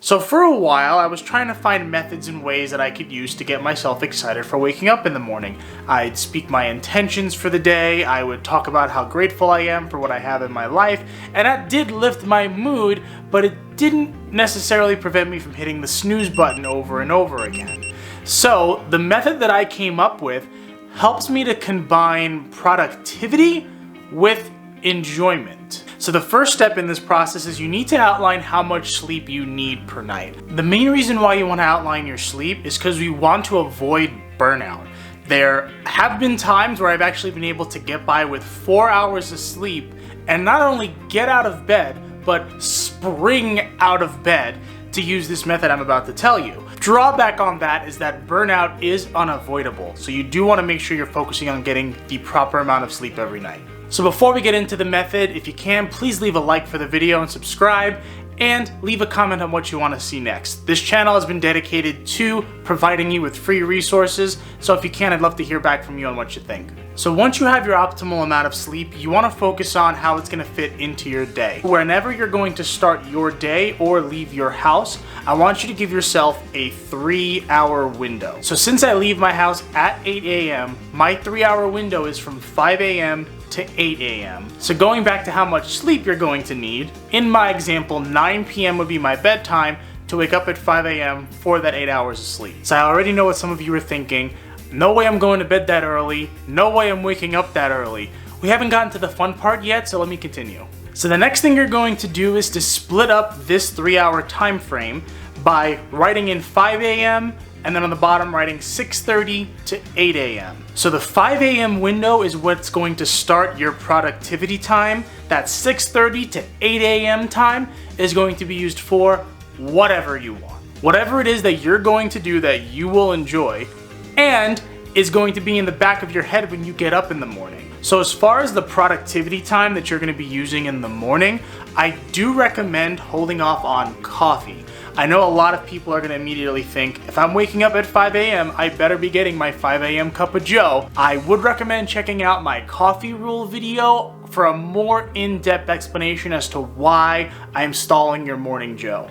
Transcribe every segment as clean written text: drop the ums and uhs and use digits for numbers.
So for a while, I was trying to find methods and ways that I could use to get myself excited for waking up in the morning. I'd speak my intentions for the day, I would talk about how grateful I am for what I have in my life, and that did lift my mood, but it didn't necessarily prevent me from hitting the snooze button over and over again. So the method that I came up with helps me to combine productivity with enjoyment. So the first step in this process is you need to outline how much sleep you need per night. The main reason why you want to outline your sleep is because we want to avoid burnout. There have been times where I've actually been able to get by with 4 hours of sleep and not only get out of bed, but spring out of bed to use this method I'm about to tell you. Drawback on that is that burnout is unavoidable, so you do want to make sure you're focusing on getting the proper amount of sleep every night. So before we get into the method, if you can, please leave a like for the video and subscribe, and leave a comment on what you want to see next. This channel has been dedicated to providing you with free resources, so if you can, I'd love to hear back from you on what you think. So once you have your optimal amount of sleep, you want to focus on how it's going to fit into your day. Whenever you're going to start your day or leave your house, I want you to give yourself a 3-hour window. So since I leave my house at 8 a.m., my 3-hour window is from 5 a.m. to 8 a.m. So going back to how much sleep you're going to need, in my example, 9 p.m. would be my bedtime to wake up at 5 a.m. for that 8 hours of sleep. So I already know what some of you are thinking. No way I'm going to bed that early. No way I'm waking up that early. We haven't gotten to the fun part yet, so let me continue. So the next thing you're going to do is to split up this 3-hour time frame by writing in 5 a.m. and then on the bottom writing 6:30 to 8 a.m. So the 5 a.m. window is what's going to start your productivity time. That 6:30 to 8 a.m. time is going to be used for whatever you want. Whatever it is that you're going to do that you will enjoy and is going to be in the back of your head when you get up in the morning. So as far as the productivity time that you're going to be using in the morning, I do recommend holding off on coffee. I know a lot of people are going to immediately think, if I'm waking up at 5 a.m., I better be getting my 5 a.m. cup of joe. I would recommend checking out my coffee rule video for a more in-depth explanation as to why I'm stalling your morning joe.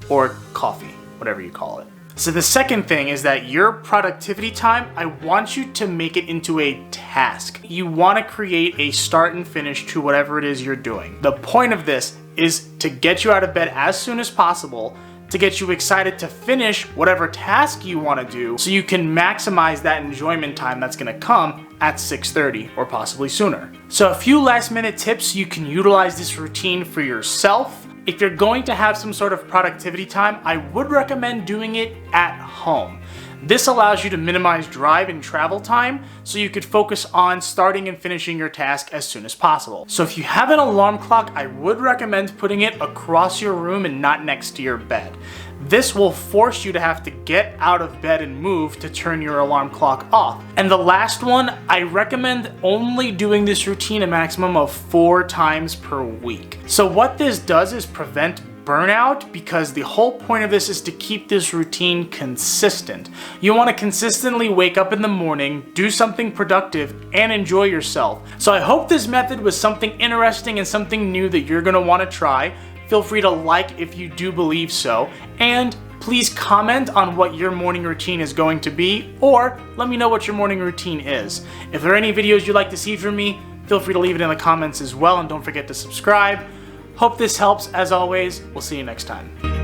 Or coffee, whatever you call it. So the second thing is that your productivity time, I want you to make it into a task. You want to create a start and finish to whatever it is you're doing. The point of this is to get you out of bed as soon as possible, to get you excited to finish whatever task you want to do so you can maximize that enjoyment time that's going to come at 6:30 or possibly sooner. So a few last minute tips you can utilize this routine for yourself. If you're going to have some sort of productivity time, I would recommend doing it at home. This allows you to minimize drive and travel time so you could focus on starting and finishing your task as soon as possible. So if you have an alarm clock, I would recommend putting it across your room and not next to your bed. This will force you to have to get out of bed and move to turn your alarm clock off. And the last one, I recommend only doing this routine a maximum of 4 times per week. So what this does is prevent burnout, because the whole point of this is to keep this routine consistent. You want to consistently wake up in the morning, do something productive, and enjoy yourself. So I hope this method was something interesting and something new that you're going to want to try. Feel free to like if you do believe so, and please comment on what your morning routine is going to be, or let me know what your morning routine is. If there are any videos you'd like to see from me, feel free to leave it in the comments as well, and don't forget to subscribe. Hope this helps. As always, we'll see you next time.